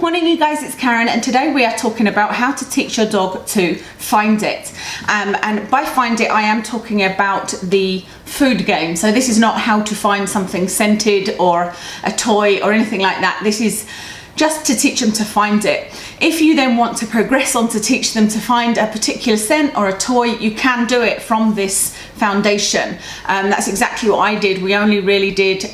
Morning you guys, it's Karen, and today we are talking about how to teach your dog to find it. And by find it, I am talking about the food game. So this is not how to find something scented or a toy or anything like that. This is just to teach them to find it. If you then want to progress on to teach them to find a particular scent or a toy, you can do it from this foundation. That's exactly what I did. We only really did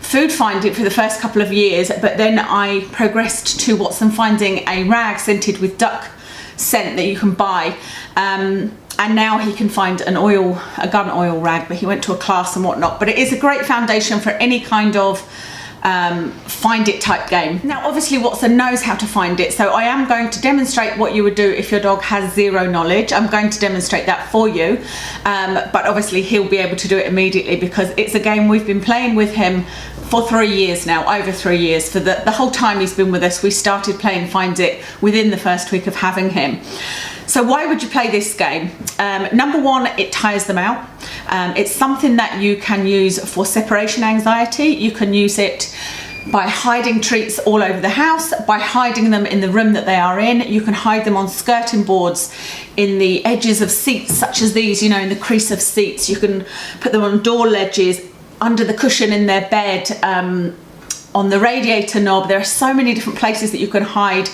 food finding for the first couple of years, but then I progressed to Watson finding a rag scented with duck scent that you can buy. And now he can find a gun oil rag, but he went to a class and whatnot. But it is a great foundation for any kind of find it type game. Now obviously Watson knows how to find it, so I am going to demonstrate what you would do if your dog has zero knowledge. I'm going to demonstrate that for you, but obviously he'll be able to do it immediately because it's a game we've been playing with him for 3 years now, over 3 years. For the whole time he's been with us, we started playing Find It within the first week of having him. So why would you play this game? Number one, it tires them out. It's something that you can use for separation anxiety. You can use it by hiding treats all over the house, by hiding them in the room that they are in. You can hide them on skirting boards, in the edges of seats such as these, you know, in the crease of seats. You can put them on door ledges, under the cushion in their bed, on the radiator knob. There are so many different places that you can hide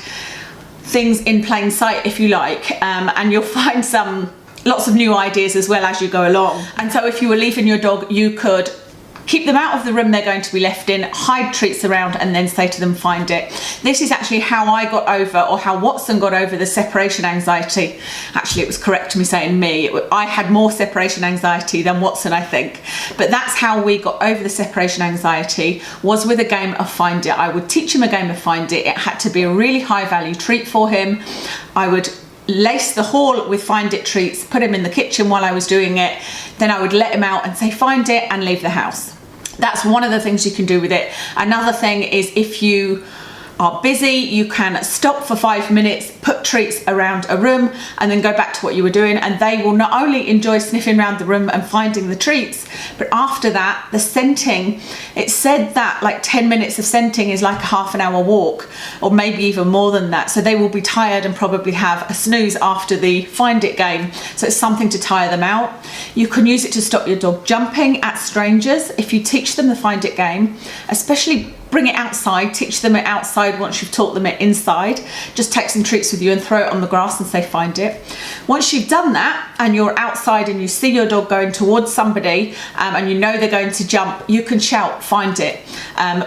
things in plain sight, if you like, and you'll find lots of new ideas as well as you go along. And so if you were leaving your dog, you could keep them out of the room they're going to be left in, hide treats around, and then say to them, find it. This is actually how I got over, or how Watson got over, the separation anxiety. Actually, it was correct to me saying me. I had more separation anxiety than Watson, I think. But that's how we got over the separation anxiety, was with a game of Find It. I would teach him a game of Find It. It had to be a really high value treat for him. I would lace the hall with Find It treats, put him in the kitchen while I was doing it. Then I would let him out and say, find it, and leave the house. That's one of the things you can do with it. Another thing is, if you are busy, you can stop for 5 minutes, put treats around a room, and then go back to what you were doing, and they will not only enjoy sniffing around the room and finding the treats, but after that, the scenting, it's said that like 10 minutes of scenting is like a half-an-hour walk, or maybe even more than that. So they will be tired and probably have a snooze after the Find It game. So it's something to tire them out. You can use it to stop your dog jumping at strangers. If you teach them the Find It game, especially bring it outside, teach them it outside once you've taught them it inside. Just take some treats with you and throw it on the grass and say, find it. Once you've done that and you're outside and you see your dog going towards somebody and you know they're going to jump, you can shout, find it,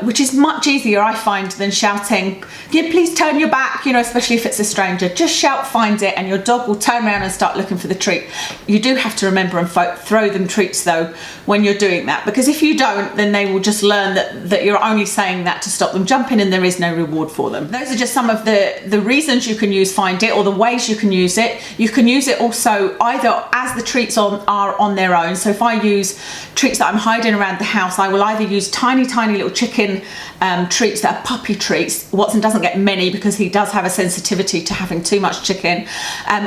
which is much easier, I find, than shouting, yeah, please turn your back, you know, especially if it's a stranger. Just shout, find it, and your dog will turn around and start looking for the treat. You do have to remember and throw them treats though when you're doing that, because if you don't, then they will just learn that you're only saying that to stop them jumping and there is no reward for them. Those are just some of the reasons you can use Find It, or the ways you can use it. You can use it also either as the treats are on their own. So if I use treats that I'm hiding around the house, I will either use tiny little chicken treats that are puppy treats. Watson doesn't get many because he does have a sensitivity to having too much chicken,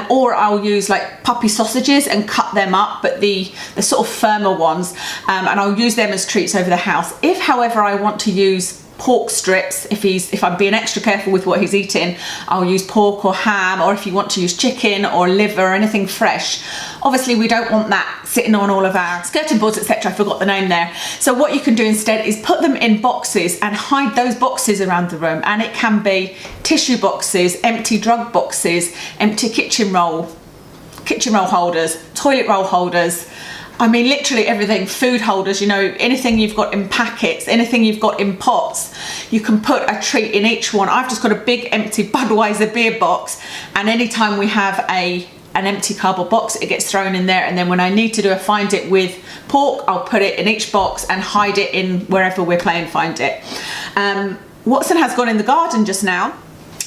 or I'll use like puppy sausages and cut them up, but the sort of firmer ones, and I'll use them as treats over the house. If however I want to use pork strips, if I'm being extra careful with what he's eating, I'll use pork or ham, or if you want to use chicken or liver or anything fresh. Obviously we don't want that sitting on all of our skirting boards, etc. I forgot the name there. So what you can do instead is put them in boxes and hide those boxes around the room, and it can be tissue boxes, empty drug boxes, empty kitchen roll holders, toilet roll holders, I mean literally everything, food holders, you know, anything you've got in packets, anything you've got in pots, you can put a treat in each one. I've just got a big empty Budweiser beer box, and anytime we have an empty cardboard box, it gets thrown in there, and then when I need to do a Find It with pork, I'll put it in each box and hide it in wherever we're playing Find It. Watson has gone in the garden just now,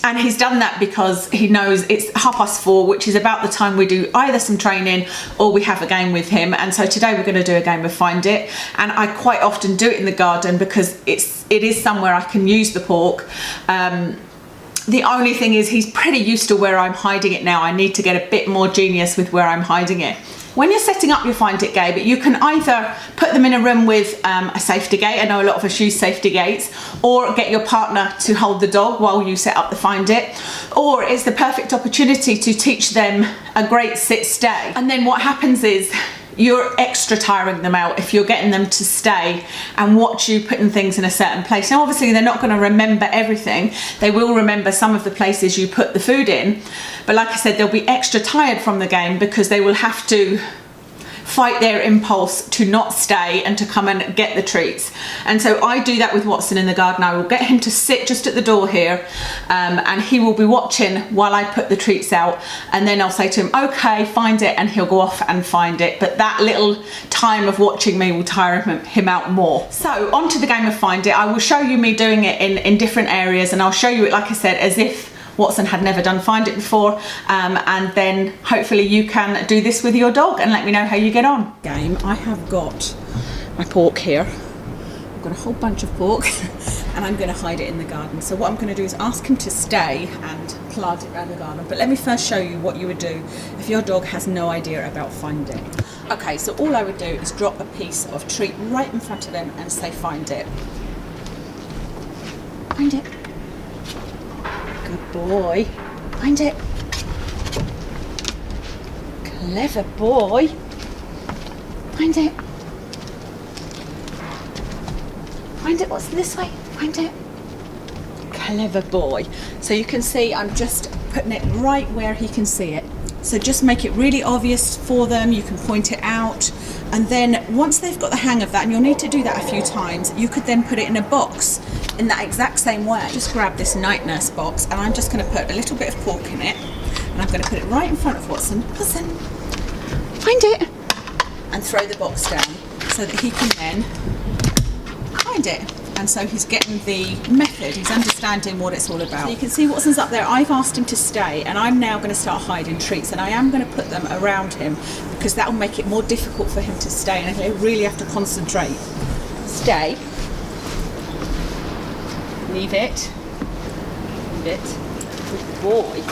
and he's done that because he knows it's 4:30, which is about the time we do either some training or we have a game with him. And so today we're going to do a game of Find It, and I quite often do it in the garden because it is somewhere I can use the pork. The only thing is he's pretty used to where I'm hiding it now. I need to get a bit more genius with where I'm hiding it. When you're setting up your Find It game, you can either put them in a room with a safety gate. I know a lot of us use safety gates, or get your partner to hold the dog while you set up the Find It. Or it's the perfect opportunity to teach them a great sit stay. And then what happens is you're extra tiring them out if you're getting them to stay and watch you putting things in a certain place. Now obviously they're not going to remember everything. They will remember some of the places you put the food in, but like I said, they'll be extra tired from the game because they will have to fight their impulse to not stay and to come and get the treats. And so I do that with Watson in the garden. I will get him to sit just at the door here, and he will be watching while I put the treats out, and then I'll say to him, okay, find it, and he'll go off and find it. But that little time of watching me will tire him out more. So onto the game of Find It. I will show you me doing it in different areas, and I'll show you it, like I said, as if Watson had never done Find It before, and then hopefully you can do this with your dog and let me know how you get on. Game, I have got my pork here. I've got a whole bunch of pork and I'm going to hide it in the garden. So what I'm going to do is ask him to stay and plant it around the garden. But let me first show you what you would do if your dog has no idea about Find It. Okay, so all I would do is drop a piece of treat right in front of them and say Find It. Find it. Good boy. Find it. Clever boy. Find it. Find it. What's this way? Find it. Clever boy. So you can see I'm just putting it right where he can see it. So just make it really obvious for them. You can point it out. And then once they've got the hang of that, and you'll need to do that a few times, you could then put it in a box in that exact same way. Just grab this night nurse box, and I'm just going to put a little bit of pork in it, and I'm going to put it right in front of Watson. Watson, find it, and throw the box down so that he can then find it. And so he's getting the method, he's understanding what it's all about. So you can see Watson's up there. I've asked him to stay, and I'm now going to start hiding treats, and I am going to put them around him because that will make it more difficult for him to stay, and he'll really have to concentrate. Stay. Leave it. Leave it. Good boy.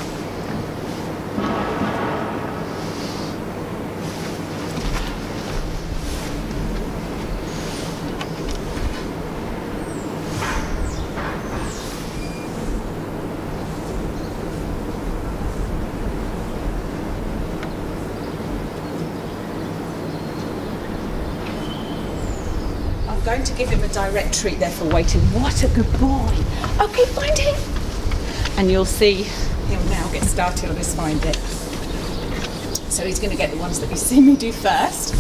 I'm going to give him a direct treat there for waiting. What a good boy. Okay, find him. And you'll see he'll now get started on his Find It. So he's going to get the ones that you see me do first.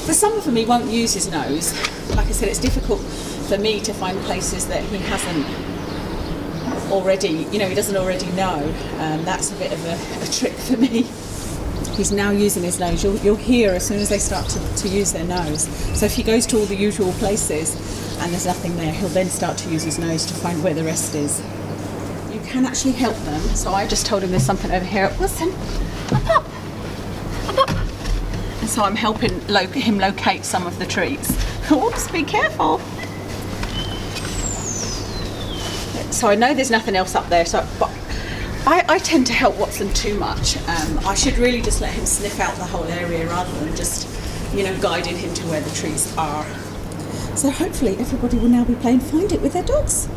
For some of them he won't use his nose. Like I said, it's difficult for me to find places that he hasn't already, he doesn't already know. That's a bit of a trick for me. He's now using his nose. You'll hear as soon as they start to use their nose. So if he goes to all the usual places and there's nothing there, he'll then start to use his nose to find where the rest is. You can actually help them. So I just told him there's something over here. Listen, up, up, up, up. And so I'm helping him locate some of the treats. Oops, be careful. So I know there's nothing else up there, but I tend to help Watson too much. I should really just let him sniff out the whole area rather than just, guiding him to where the trees are. So hopefully everybody will now be playing Find It with their dogs.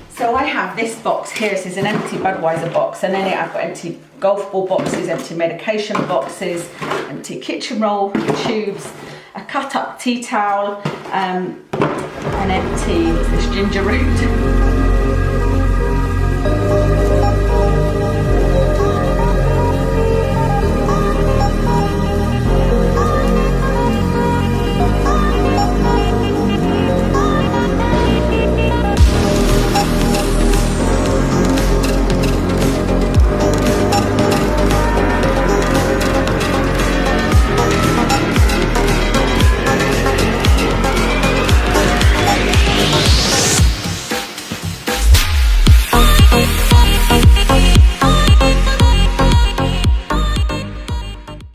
So I have this box here. This is an empty Budweiser box, and in it I've got empty golf ball boxes, empty medication boxes, empty kitchen roll tubes, a cut up tea towel, an empty, what's this, ginger root.